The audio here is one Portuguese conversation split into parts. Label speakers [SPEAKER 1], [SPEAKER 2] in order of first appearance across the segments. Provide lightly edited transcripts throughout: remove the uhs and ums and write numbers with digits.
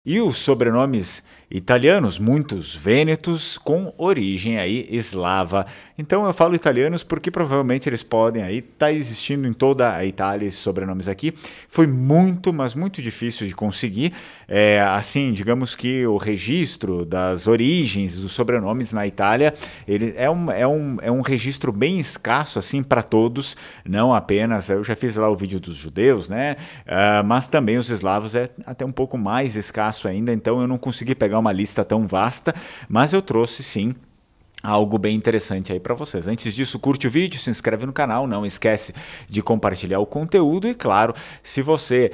[SPEAKER 1] E os sobrenomes italianos, muitos vênetos com origem aí eslava. Então eu falo italianos porque provavelmente eles podem aí estar existindo em toda a Itália esses sobrenomes aqui. Foi muito, mas muito difícil de conseguir. Assim, digamos que o registro das origens dos sobrenomes na Itália ele é um registro bem escasso assim para todos, não apenas. Eu já fiz lá o vídeo dos judeus, né? Mas também os eslavos é até um pouco mais escasso ainda, então eu não consegui pegar uma lista tão vasta, mas eu trouxe sim algo bem interessante aí para vocês. Antes disso, curte o vídeo, se inscreve no canal, não esquece de compartilhar o conteúdo e, claro, se você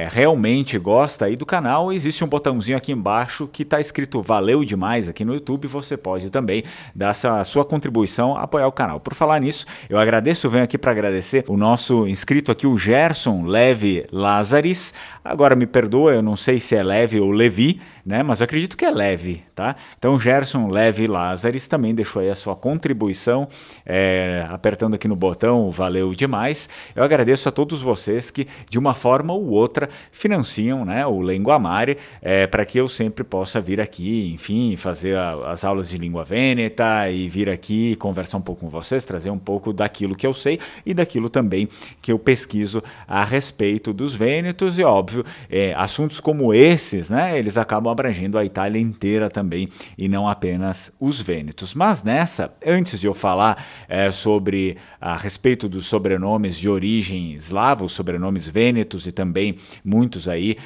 [SPEAKER 1] realmente gosta aí do canal, existe um botãozinho aqui embaixo que está escrito valeu demais aqui no YouTube, você pode também dar a sua contribuição, apoiar o canal. Por falar nisso, eu agradeço, venho aqui para agradecer o nosso inscrito aqui, o Gerson Levi Lazaris. Agora me perdoa, eu não sei se é Levi ou Levi, né? Mas eu acredito que é Levi, tá? Então, Gerson Levi Lazaris também deixou aí a sua contribuição, apertando aqui no botão, valeu demais. Eu agradeço a todos vocês que, de uma forma ou outra, financiam, né, o Linguamare, para que eu sempre possa vir aqui, enfim, fazer as aulas de língua vêneta e vir aqui conversar um pouco com vocês, trazer um pouco daquilo que eu sei e daquilo também que eu pesquiso a respeito dos vênetos e, óbvio, assuntos como esses, né, eles acabam abrangendo a Itália inteira também e não apenas os vênetos. Mas nessa, antes de eu falar sobre a respeito dos sobrenomes de origem eslava, os sobrenomes vênetos e também muitos aí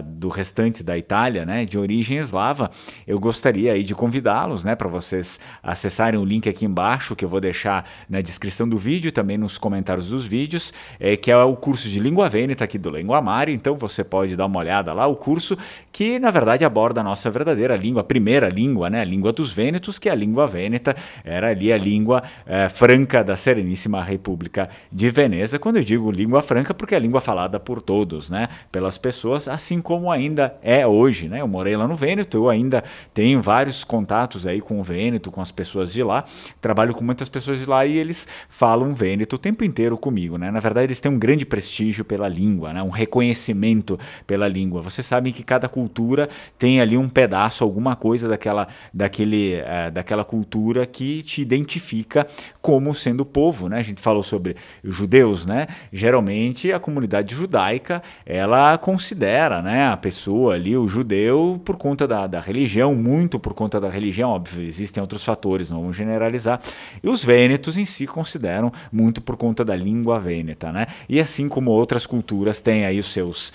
[SPEAKER 1] do restante da Itália, né, de origem eslava, eu gostaria aí de convidá-los, né, para vocês acessarem o link aqui embaixo que eu vou deixar na descrição do vídeo e também nos comentários dos vídeos, que é o curso de língua vêneta aqui do Linguamare. Então você pode dar uma olhada lá, o curso que na verdade aborda a nossa verdadeira língua, a primeira língua, né, a língua dos vênetos, que é a língua vêneta, era ali a língua franca da Sereníssima República de Veneza. Quando eu digo língua franca, porque é a língua falada por todos, né, pelas pessoas, assim como ainda é hoje, né? Eu morei lá no Vêneto, eu ainda tenho vários contatos aí com o Vêneto, com as pessoas de lá, trabalho com muitas pessoas de lá e eles falam Vêneto o tempo inteiro comigo, né? Na verdade, eles têm um grande prestígio pela língua, né? Um reconhecimento pela língua. Vocês sabem que cada cultura tem ali um pedaço, alguma coisa daquela cultura que te identifica como sendo povo, né? A gente falou sobre os judeus, né? Geralmente a comunidade judaica, ela considera, né, a pessoa ali, o judeu, por conta da religião, muito por conta da religião, óbvio, existem outros fatores, não vamos generalizar, e os vênetos em si consideram muito por conta da língua vêneta, né? E assim como outras culturas têm aí os seus,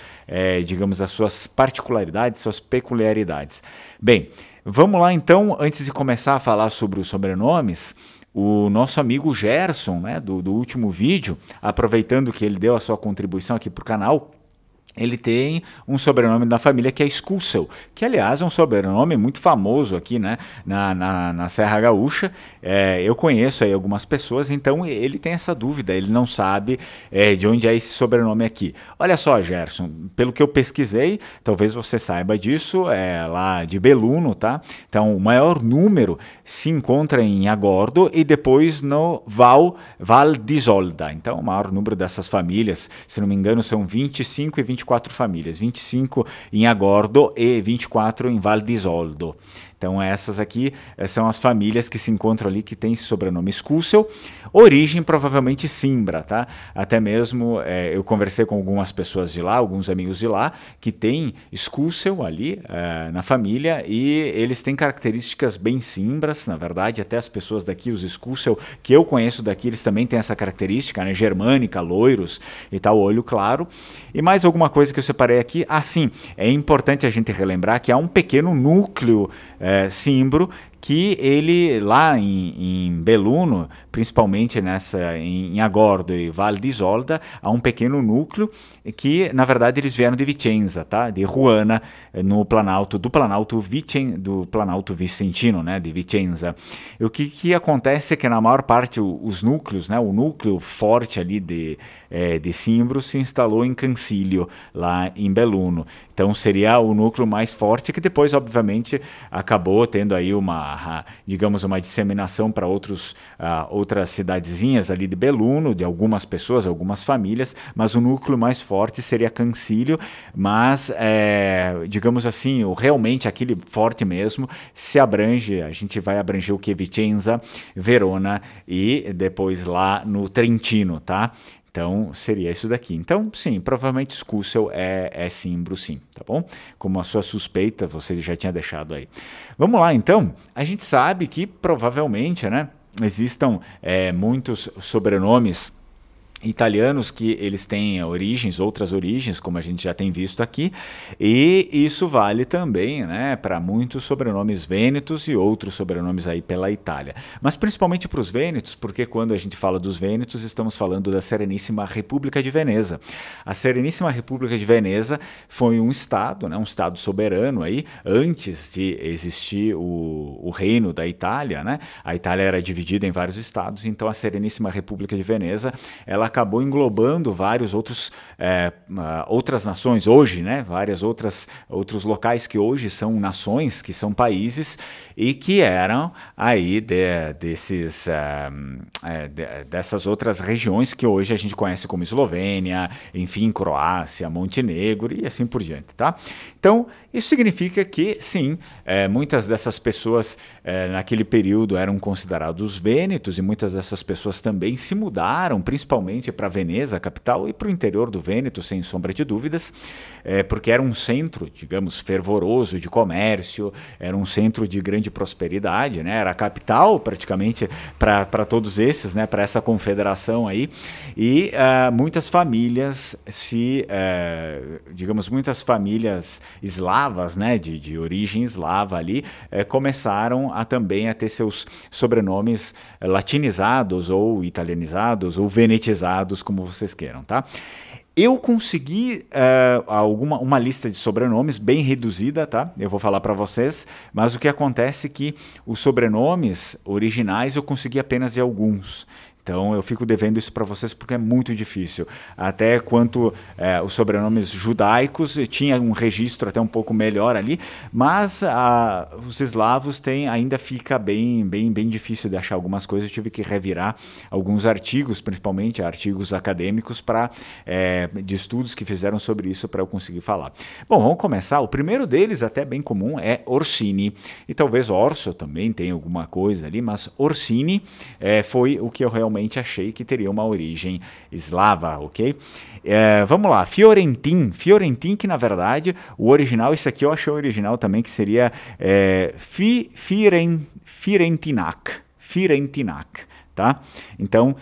[SPEAKER 1] digamos, as suas particularidades, suas peculiaridades. Bem, vamos lá então, antes de começar a falar sobre os sobrenomes, o nosso amigo Gerson, né, do último vídeo, aproveitando que ele deu a sua contribuição aqui para o canal, ele tem um sobrenome da família que é Escúcel, que aliás é um sobrenome muito famoso aqui, né, na Serra Gaúcha. Eu conheço aí algumas pessoas, então ele tem essa dúvida, ele não sabe de onde é esse sobrenome aqui. Olha só, Gerson, pelo que eu pesquisei, talvez você saiba disso, é lá de Belluno, tá? Então o maior número se encontra em Agordo e depois no Val d'Isolda. Então o maior número dessas famílias, se não me engano, são 25 e 24 famílias, 25 em Agordo e 24 em Val d'Isoldo. Então essas aqui são as famílias que se encontram ali, que tem esse sobrenome Escúcel, origem provavelmente Cimbra, tá? Até mesmo eu conversei com algumas pessoas de lá, alguns amigos de lá, que tem Escúcel ali na família e eles têm características bem cimbras, na verdade, até as pessoas daqui, os Escúcel, que eu conheço daqui, eles também têm essa característica, né? Germânica, loiros e tal, olho claro. E mais alguma coisa que eu separei aqui, sim, é importante a gente relembrar que há um pequeno núcleo cimbro que ele lá em Belluno, principalmente em Agordo e Val d'Isolda, há um pequeno núcleo que, na verdade, eles vieram de Vicenza, tá? De Ruana, do Planalto Vicentino, né? De Vicenza. E o que acontece é que, na maior parte, os núcleos, né? O núcleo forte ali de Cimbro se instalou em Cancílio, lá em Belluno. Então seria o núcleo mais forte, que depois, obviamente, acabou tendo aí uma, digamos, uma disseminação para outras cidadezinhas ali de Belluno, de algumas pessoas, algumas famílias, mas o núcleo mais forte seria Cancílio, mas, digamos assim, realmente aquele forte mesmo se abrange, a gente vai abranger o que? Vicenza, Verona e depois lá no Trentino, tá? Então, seria isso daqui. Então, sim, provavelmente Scussel é símbolo, sim, tá bom? Como a sua suspeita, você já tinha deixado aí. Vamos lá, então. A gente sabe que, provavelmente, né, existam muitos sobrenomes italianos que eles têm outras origens, como a gente já tem visto aqui, e isso vale também, né, para muitos sobrenomes vênetos e outros sobrenomes aí pela Itália. Mas principalmente para os vênetos, porque quando a gente fala dos vênetos, estamos falando da Sereníssima República de Veneza. A Sereníssima República de Veneza foi um estado, né, um estado soberano aí, antes de existir o reino da Itália, né? A Itália era dividida em vários estados, então a Sereníssima República de Veneza, ela acabou englobando vários outras nações hoje, né? Outros locais que hoje são nações, que são países e que eram aí dessas outras regiões que hoje a gente conhece como Eslovênia, enfim, Croácia, Montenegro e assim por diante, tá? Então, isso significa que, sim, muitas dessas pessoas naquele período eram considerados vênetos e muitas dessas pessoas também se mudaram, principalmente para Veneza, a capital, e para o interior do Vêneto, sem sombra de dúvidas, porque era um centro, digamos, fervoroso de comércio, era um centro de grande prosperidade, né? Era a capital praticamente para todos esses, né? Para essa confederação aí, e muitas famílias muitas famílias eslavas, né? De origem eslava ali, começaram também a ter seus sobrenomes latinizados ou italianizados ou venetizados, como vocês queiram, tá? Eu consegui uma lista de sobrenomes bem reduzida, tá? Eu vou falar para vocês, mas o que acontece é que os sobrenomes originais eu consegui apenas de alguns. Então eu fico devendo isso para vocês porque é muito difícil. Até quanto os sobrenomes judaicos, tinha um registro até um pouco melhor ali, mas os eslavos ainda fica bem difícil de achar algumas coisas. Eu tive que revirar alguns artigos, principalmente artigos acadêmicos de estudos que fizeram sobre isso para eu conseguir falar. Bom, vamos começar. O primeiro deles, até bem comum, é Orsini. E talvez Orso também tenha alguma coisa ali, mas Orsini foi o que eu realmente achei que teria uma origem eslava, ok? Vamos lá, Fiorentin, que na verdade o original, isso aqui eu achei original também, que seria Firentinac, tá? Então,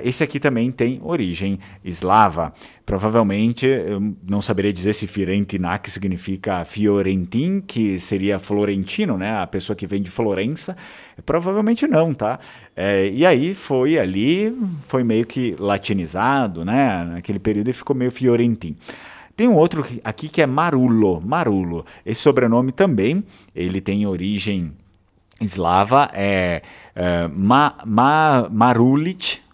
[SPEAKER 1] esse aqui também tem origem eslava. Provavelmente, eu não saberia dizer se Firentinac significa Fiorentin, que seria florentino, né? A pessoa que vem de Florença. Provavelmente não, tá? E aí foi meio que latinizado, né? Naquele período e ficou meio Fiorentin. Tem um outro aqui que é Marullo. Esse sobrenome também, ele tem origem eslava,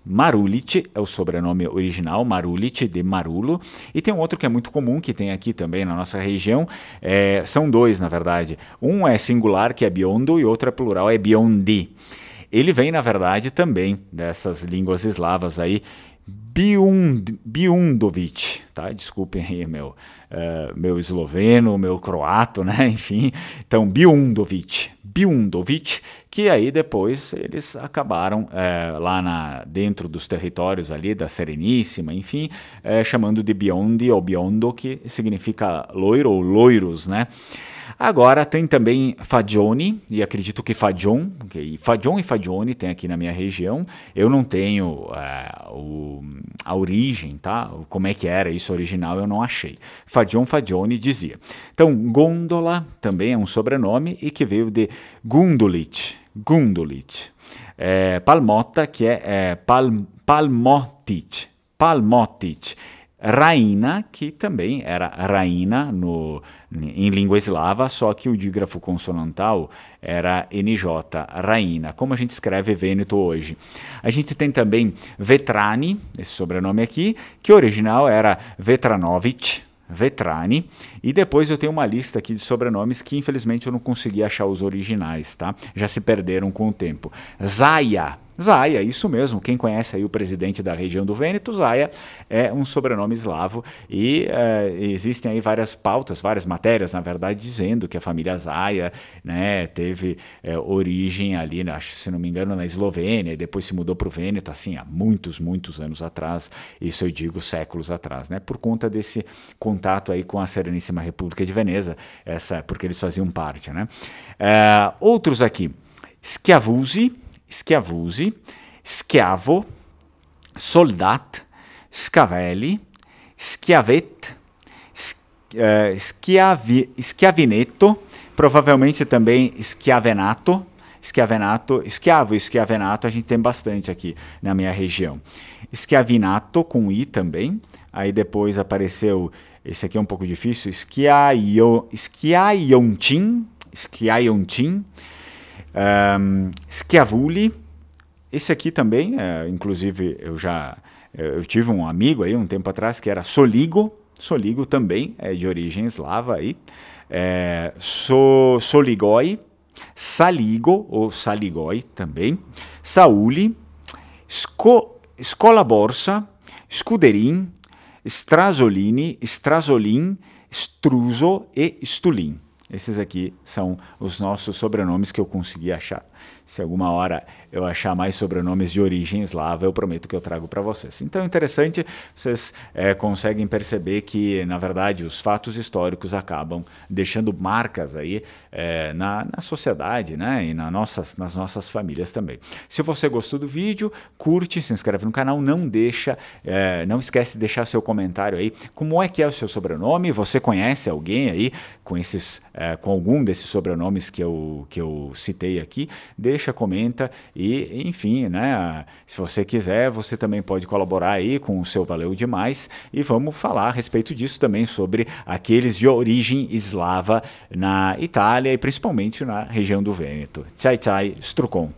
[SPEAKER 1] Marulic é o sobrenome original, Marulic de Marullo, e tem um outro que é muito comum, que tem aqui também na nossa região, são dois na verdade, um é singular, que é Biondo, e outro é plural, é Biondi. Ele vem na verdade também dessas línguas eslavas aí, Biundovic, tá? Desculpem aí meu esloveno, meu croato, né? Enfim, então Biundovic, que aí depois eles acabaram lá dentro dos territórios ali da Sereníssima, enfim, chamando de Biondi ou Biondo, que significa loiro ou loiros, né? Agora tem também Fagioni, e acredito que Fagion, okay? Fagion e Fagioni tem aqui na minha região. Eu não tenho a origem, tá? Como é que era isso original, eu não achei. Fagioni dizia. Então, Gondola também é um sobrenome e que veio de Gundulic. Palmotta, que é Palmotic. Raina, que também era Raina em língua eslava, só que o dígrafo consonantal era NJ, Raina, como a gente escreve Vêneto hoje. A gente tem também Vetrani, esse sobrenome aqui, que o original era Vetranovic, Vetrani, e depois eu tenho uma lista aqui de sobrenomes que infelizmente eu não consegui achar os originais, tá? Já se perderam com o tempo. Zaia, Zaia, isso mesmo, quem conhece aí o presidente da região do Vêneto, Zaia é um sobrenome eslavo e existem aí várias pautas, várias matérias, na verdade, dizendo que a família Zaia, né, teve origem ali, acho, se não me engano, na Eslovênia, e depois se mudou para o Vêneto, assim, há muitos, muitos anos atrás, isso eu digo séculos atrás, né, por conta desse contato aí com a Sereníssima República de Veneza, porque eles faziam parte, né. Outros aqui, Schiavusi, Schiavo, Soldat, Scavelli, Schiavet, Schiavineto, provavelmente também Schiavenato, Schiavo e Schiavenato a gente tem bastante aqui na minha região. Schiavinato com I também, aí depois apareceu, esse aqui é um pouco difícil, Schiaiontin, Schiavulli, esse aqui também, inclusive eu tive um amigo aí um tempo atrás que era Soligo também é de origem eslava aí, Soligoi, Saligo ou Saligoi também, Sauli, Scolaborsa, Scuderin, Strasolini, Strasolin, Struso e Stulin. Esses aqui são os nossos sobrenomes que eu consegui achar. Se alguma hora eu achar mais sobrenomes de origem eslava, eu prometo que eu trago para vocês. Então, interessante, vocês conseguem perceber que, na verdade, os fatos históricos acabam deixando marcas aí na sociedade, né? E nas nossas famílias também. Se você gostou do vídeo, curte, se inscreve no canal, não esquece de deixar seu comentário aí. Como é que é o seu sobrenome? Você conhece alguém aí com algum desses sobrenomes que eu citei aqui? Deixa, comenta e, enfim, né, se você quiser, você também pode colaborar aí com o seu Valeu Demais e vamos falar a respeito disso também, sobre aqueles de origem eslava na Itália e principalmente na região do Vêneto. Tchai, tchai, Strucon.